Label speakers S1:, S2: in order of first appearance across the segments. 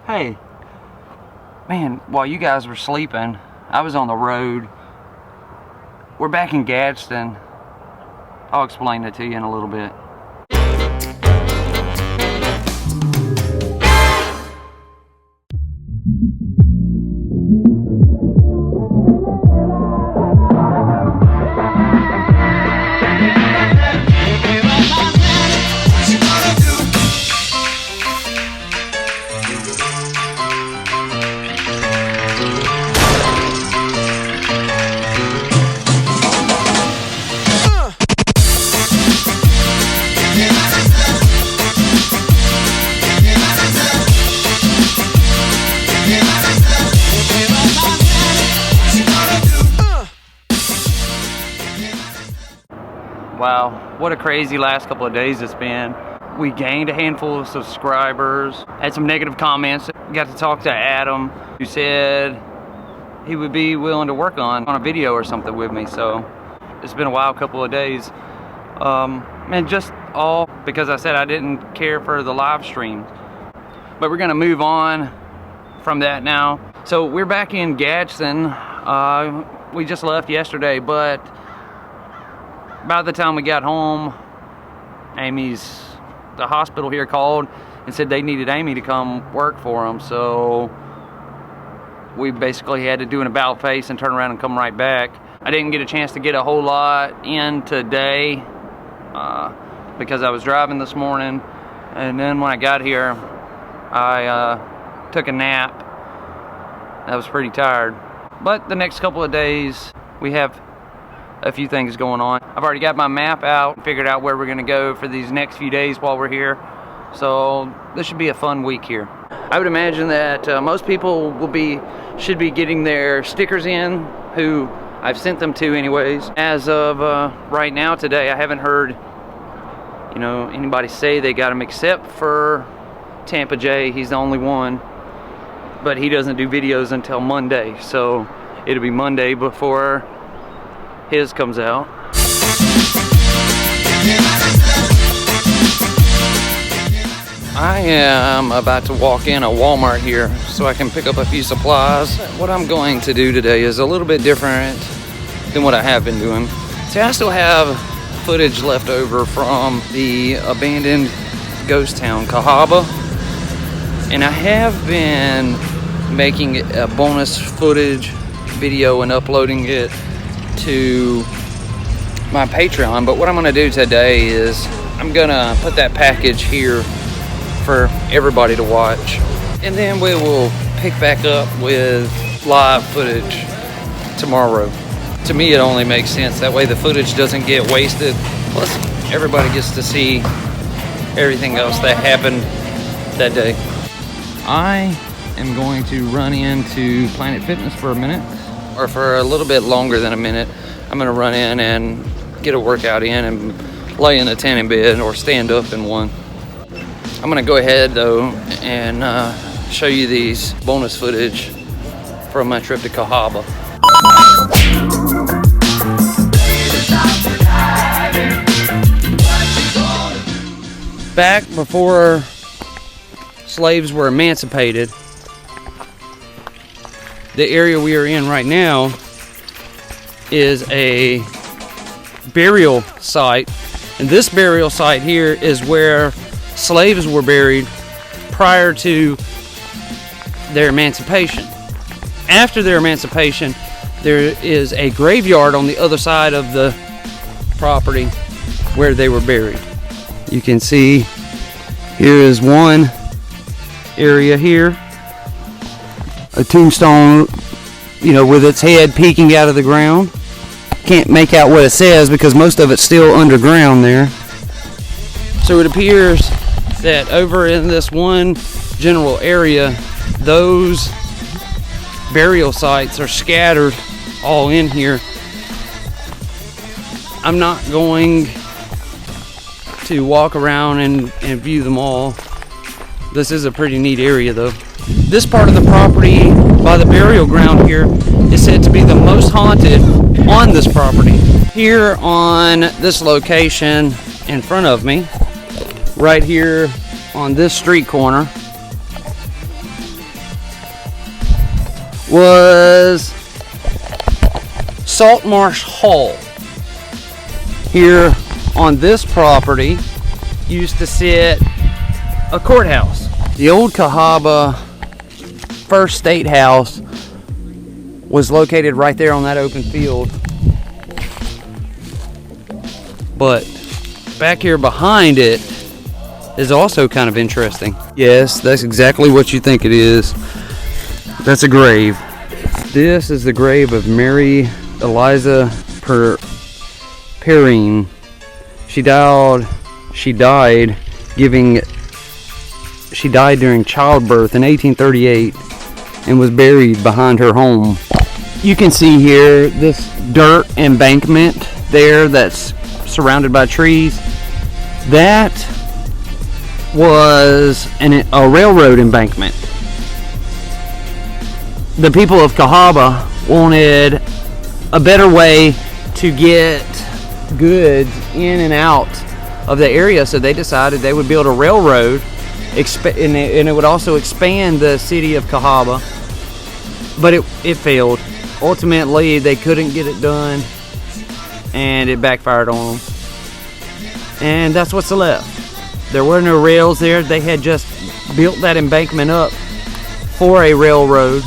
S1: Hey, man, while you guys were sleeping, I was on the road. We're back in Gadsden. I'll explain it to you in a little bit. Wow, what a crazy last couple of days it's been. We gained a handful of subscribers, had some negative comments. Got to talk to Adam, who said he would be willing to work on a video or something with me. So it's been a wild couple of days. And just all because I said I didn't care for the live stream. But we're gonna move on from that now. So we're back in Gadsden. We just left yesterday, but by the time we got home, the hospital here called and said they needed Amy to come work for them. So we basically had to do an about face and turn around and come right back. I didn't get a chance to get a whole lot in today because I was driving this morning. And then when I got here, I took a nap. I was pretty tired. But the next couple of days, we have a few things going on. I've already got my map out, figured out where we're gonna go for these next few days while we're here. So this should be a fun week here. I would imagine that most people should be getting their stickers in, who I've sent them to anyways. As of right now today, I haven't heard anybody say they got them except for Tampa J. He's the only one, but he doesn't do videos until Monday. So it'll be Monday before his comes out. I am about to walk in a Walmart here so I can pick up a few supplies. What I'm going to do today is a little bit different than what I have been doing. See, I still have footage left over from the abandoned ghost town, Cahaba. And I have been making a bonus footage video and uploading it to my Patreon, but what I'm gonna do today is I'm gonna put that package here for everybody to watch, and then we will pick back up with live footage tomorrow. To me, it only makes sense that way. The footage doesn't get wasted, plus everybody gets to see everything else that happened that day. I am going to run into Planet Fitness for a minute, or for a little bit longer than a minute. I'm gonna run in and get a workout in and lay in a tanning bed or stand up in one. I'm gonna go ahead though and show you these bonus footage from my trip to Cahaba. Back before slaves were emancipated, the area we are in right now is a burial site, and this burial site here is where slaves were buried prior to their emancipation. After their emancipation, there is a graveyard on the other side of the property where they were buried. You can see here is one area here, a tombstone, with its head peeking out of the ground. Can't make out what it says because most of it's still underground there. So it appears that over in this one general area, those burial sites are scattered all in here. I'm not going to walk around and view them all. This is a pretty neat area though. This part of the property by the burial ground here is said to be the most haunted on this property. Here on this location in front of me, right here on this street corner, was Saltmarsh Hall. Here on this property used to sit a courthouse. The old Cahaba First State House was located right there on that open field. But back here behind it is also kind of interesting. Yes, that's exactly what you think it is. That's a grave. This is the grave of Mary Eliza Perrine. She died during childbirth in 1838 and was buried behind her home. You can see here this dirt embankment there that's surrounded by trees. That was a railroad embankment. The people of Cahaba wanted a better way to get goods in and out of the area, so they decided they would build a railroad, and it would also expand the city of Cahaba. But it failed. Ultimately, they couldn't get it done, and it backfired on them. And that's what's left. There were no rails there. They had just built that embankment up for a railroad,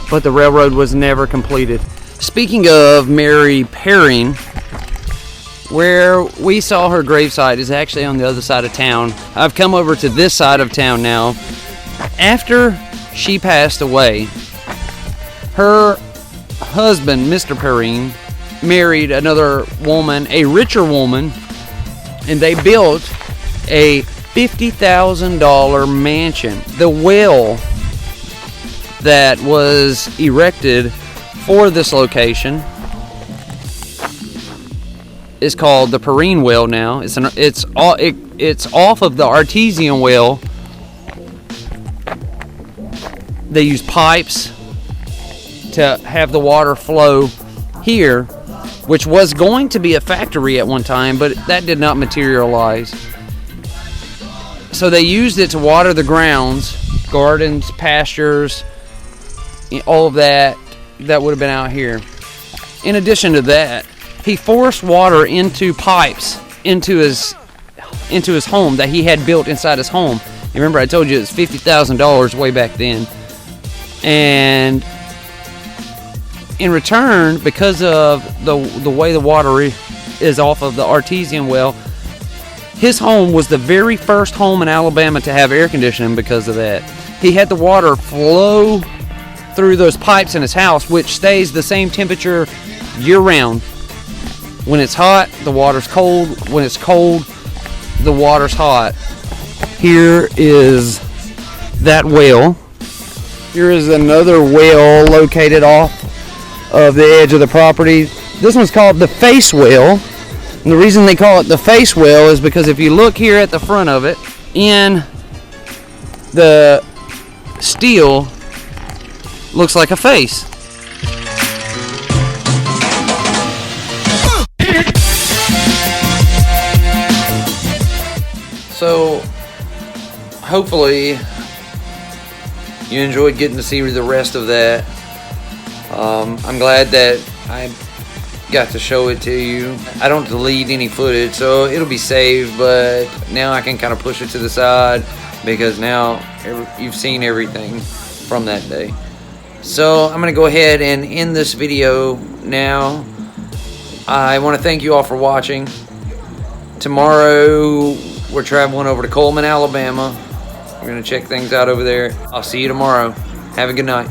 S1: but the railroad was never completed. Speaking of Mary Perrine, where we saw her gravesite is actually on the other side of town. I've come over to this side of town now. After she passed away, her husband, Mr. Perrine, married another woman, a richer woman, and they built a $50,000 mansion. The well that was erected for this location is called the Perrine Well now. It's off of the artesian well. They use pipes to have the water flow here, which was going to be a factory at one time, but that did not materialize. So they used it to water the grounds, gardens, pastures, all of that would have been out here. In addition to that, he forced water into pipes into his home that he had built inside his home. You remember I told you it was $50,000 way back then. And in return, because of the way the water is off of the artesian well, his home was the very first home in Alabama to have air conditioning because of that. He had the water flow through those pipes in his house, which stays the same temperature year-round. When it's hot, the water's cold. When it's cold, the water's hot. Here is that well. Here is another well located off of the edge of the property. This one's called the face well. And the reason they call it the face well is because if you look here at the front of it, in the steel, looks like a face. So, hopefully, you enjoyed getting to see the rest of that. I'm glad that I got to show it to you. I don't delete any footage, so it'll be saved, but now I can kind of push it to the side because now you've seen everything from that day. So I'm going to go ahead and end this video now. I want to thank you all for watching. Tomorrow we're traveling over to Coleman, Alabama. We're going to check things out over there. I'll see you tomorrow. Have a good night.